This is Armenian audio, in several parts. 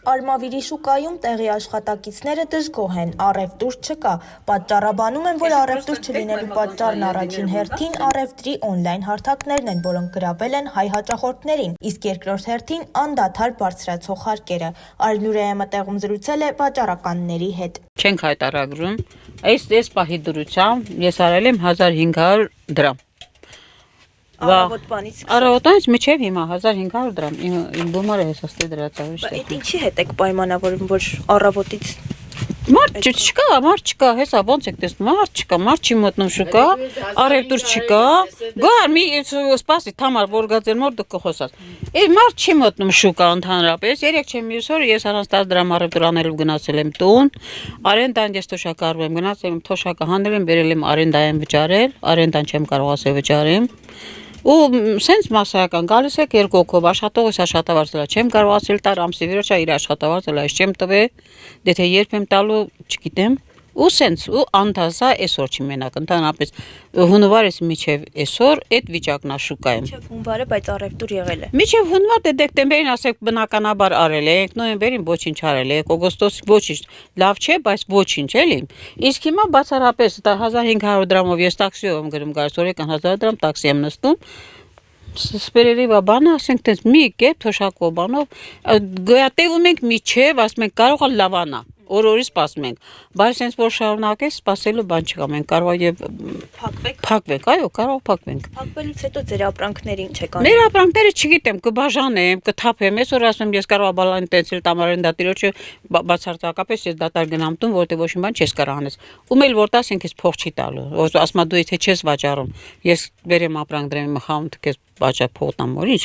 Արմավիրի շուկայում տեղի աշխատակիցները դժգոհ են, առևտուր չկա, պատճառաբանում են, որ առևտուր չլինելու պատճառն առաջին հերթին առևտրի օնլայն հարթակներն են, որոնք գրավել են հայ հաճախորդներին, իսկ երկրորդ հերթին անդադար բարձրացող հարկերը։ Արինուրը տեղում զրուցել է վաճառականների հետ։ Չենք հայտարարում, այս պահի դրությամբ ես արել եմ 1500 դրամ։ Առավոտանից մինչև հիմա 1500 դրամ, իմ գումարը հեսաստի դրացավ։ Այդ ինչի հետ եք պայմանավորում, որ առավոտից Մարդ չկա, հեսա ոնց եք տեսնում, մարդ չի մտնում շուկա, առևտուր չկա, գար մի սպասի թամար որգացել մոր դուք կխոսած։ Այս մարդ չի մտնում շուկա ընդհանրապես, երեք չեմ մյուս օրը ես առանց 10 դրամ առևտուր անելու գնացել եմ տուն, արենդան ես թոշակառու եմ գնացել եմ թոշակը հանել եմ, բերել եմ արենդա եմ վճարել, արենդան չեմ կարող ասել վճարեմ։ Ու սենց մասսայական գալիս եք երկու հոգով աշխատողս աշխատավարձելա չեմ կարող ասել տար ամսի վերջա իր աշխատավարձելա ես չեմ տվել դե թե երբ եմ տալու չգիտեմ ու սենց ու անդազա այսօր չի մենակ ընդհանրապես հունվարից մինչև այսօր այդ վիճակն է շուկայում մինչև հունվարը բայց առևտուր եղել է մինչև հունվար դե դեկտեմբերին ասեք բնականաբար արել եք նոյեմբերին ոչինչ արել եք օգոստոսի ոչինչ լավ չէ բայց ոչինչ էլի իսկ հիմա բացառապես 1500 դրամով ես տաքսիով եմ գրում գալիս օրական 1000 դրամ տաքսի եմ նստում Սպերերիվա բանը ասենք տես մի կետ թոշակով բանով գոյատևում ենք միջև ասում ենք կարող է լավանա օրորի սպասում ենք բայց sense որ շարունակես սպասելու բան չկա մենք կարող եւ փակվենք այո կարող փակվենք փակվելուց հետո ձեր ապրանքներին ինչ եք անում մեր ապրանքները չգիտեմ կբաժանեմ կթափեմ այսօր ասում ես կարող բալան տենցել տամարենդատիրոջը բացարձակապես ես դատար գնամ տուն որտեղ ոչ մի բան չես կարող անես ում էլ որ տասենք ես փող չի տալու ասում դու եթե չես վաճառում ես բերեմ ապրանք դրեմ խամ քեզ Բաճա փողտամ որ ինչ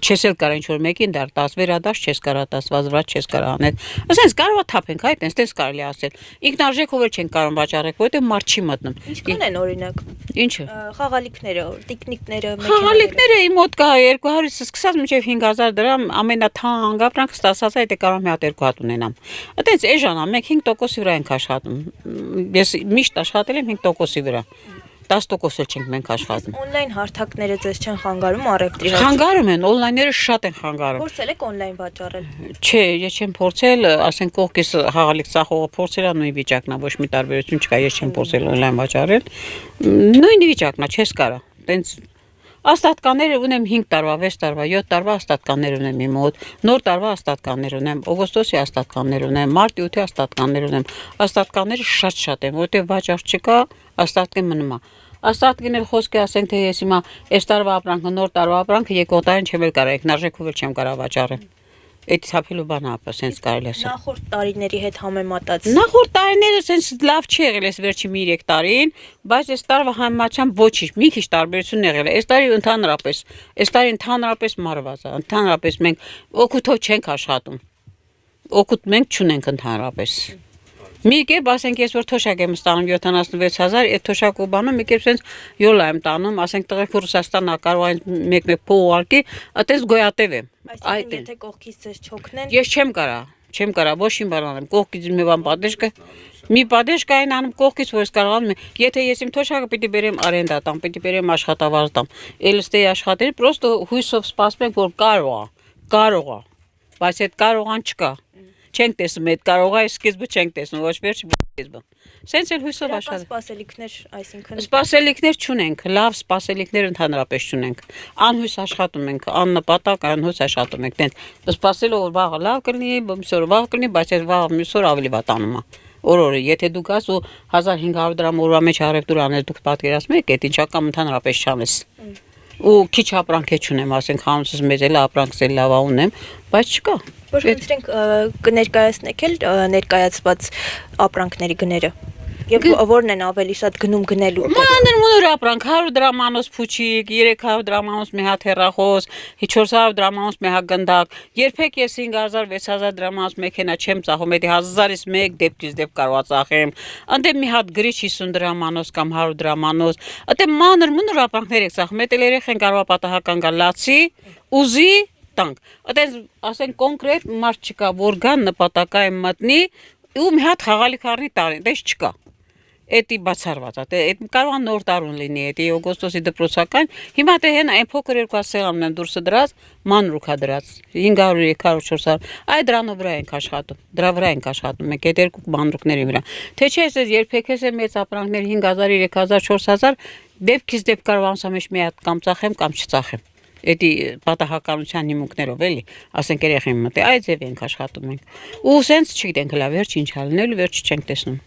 չես էլ կարող ինչ որ մեկին դար 10 վերադաշ չես կարող 10 վազվրած չես կարող անել ասես կարող է թափենք այ տես կարելի ասել ինքնարժեքով էլ չեն կարող վաճառել որտեղ մարդ չի մտնում ինչքան են օրինակ ինչը խաղալիքները տիկնիկները խաղալիքները իմ մոտ կա 200-ից սկսած մինչև 5000 դրամ ամենաթանկ ապրանքը ստացած է դե կարող մի հատ երկու հատ ունենամ այտենց էժանա մենք 5%-ի վրա ենք աշխատում ես միշտ աշխատել եմ 5%-ի վրա 10% էլ չենք մենք աշխատում։ Օնլայն հարթակները ձեզ չեն խանգարում առևտրի Խանգարում են, օնլայները շատ են խանգարում։ Փորձել եք օնլայն վաճառել։ Չէ, ես չեմ փորձել, ասենք կողքից խաղալիք ծախողը փորձել է նույն վիճակն է, ոչ մի տարբերություն չկա, ես չեմ փորձել օնլայն վաճառել։ Նույն վիճակն է, չես կարող։ Տենց Աստատկանները ունեմ 5 տարվա, 6 տարվա, 7 տարվա աստատկաններ ունեմ իմ մոտ, նոր տարվա աստատկաններ ունեմ, օգոստոսի աստատկաններ ունեմ, մարտի 8-ի աստատկաններ ունեմ։ Աստատկանները շատ են, որտեղ վաճառ չկա, աստատկեն մնում է։ Աստատկին էլ խոսքի ասենք թե ես հիմա այս տարվա ապրանքը, նոր տարվա ապրանքը եկող տարին չեմ էլ կարող, ինքնարժեքով էլ չեմ կարող վաճառել։ Այդ թափելու բանը ապա սենց կարելի ասել։ Նախորդ տարիների հետ համեմատած։ Նախորդ տարիները սենց լավ չի եղել այս վերջի 3 տարին, բայց այս տարվա համեմատությամբ ոչինչ, մի քիչ տարբերություն եղել է։ Այս տարի ընդհանրապես մարված է, ընդհանրապես մենք օգուտով չենք աշխատում։ Օգուտ մենք չունենք ընդհանրապես։ Մի կերպ ասենք ես որ թոշակ եմ ստանում 76000, այդ թոշակով բանում մի կերպ սենց յոլա եմ տանում, ասենք տղեկ Ռուսաստանն կարող այն մեկ փող ուղարկի, այդպես գոյատևեմ։ Այսինքն եթե կողքից ձեզ չօգնեն, ես չեմ կարա, ոչ մի բան անեմ, կողքից մի բան պատեժ կա, մի պատեժ կային անում կողքից որ ես կարողանում եմ, եթե ես իմ թոշակը պիտի բերեմ արենդա տամ, պիտի բերեմ աշխատավարձ տամ, էլստեի աշխատել, պրոստը հույսով սպասում ենք որ կարող է, բայց այդ կարողան չկա։ Չենք տեսնում այդ կարող է սկիզբը չենք տեսնում ոչ վերջ սկիզբը սենց էլ հույսով աշխատել սպասելիքներ այսինքն սպասելիքներ չունենք լավ սպասելիքներ ընդհանրապես չունենք անհույս աշխատում ենք աննպատակ անհույս աշխատում ենք տենց սպասելով որ վաղը լավ կլինի մյուսօրը վաղ կլինի բայց այդ վաղը մյուսօրը ավելի վատ անում է օրը եթե դու գաս ու 1500 դրամ օրվա մեջ առևտուր անես դուք պատկերացնում եք այդ ինչա կամ ընդհանրապես չանես ու քիչ ապրանք չունեմ ասենք խանութս մեծ էլ ապրանքս էլ լավ ունեմ բայց չկա Որ խնդրենք կներկայացնեք էլ ներկայացված ապրանքների գները Եվ որն են ավելի շատ գնում գնելու Մանր ապրանք 100 դրամանոց փուչիկ 300 դրամանոց մի հատ հեռախոս 400 դրամանոց մի հատ գնդակ երբեք ես 5000 6000 դրամանոց մեքենա չեմ ծախում էդի 1000-ից մեկ դեպքից դեպք կարող ծախեմ անդե մի հատ գրիչ 50 դրամանոց կամ 100 դրամանոց ատե մանր ապրանքներ եք ծախում էդ էլ երեխեն կարող պատահական գա լացի ուզի տանք այդպես ասենք կոնկրետ մարդ չկա որ գան նպատակային մտնի ու մի հատ խաղալիք առնի տարին դες չկա Էդի բացառված է, այդ կարող է նոր տարուն լինի, էդի օգոստոսի դպրոցական։ Հիմա դե հեն այն փոքր երկու սեղանն են դուրսը դրած, մանրուքա դրած 500, 300, 400։ Այդ դրանով վրա ենք աշխատում, դրա վրա ենք աշխատում, մենք այդ երկու մանրուքների վրա։ Թե չէ, ես երբեք էս մեծ ապրանքներ 5000, 3000, 4000 դեպքից դեպք կարող ամսա մեջ մի հատ կամ ծախեմ կամ չծախեմ։ Էդի պատահականության հիմունքներով էլի, ասենք երեխային մտի, այդ ձև ենք աշխատում ենք։ Ու սենց չգիտենք հլա վերջ ինչ ալնել, վերջ չենք տեսնում։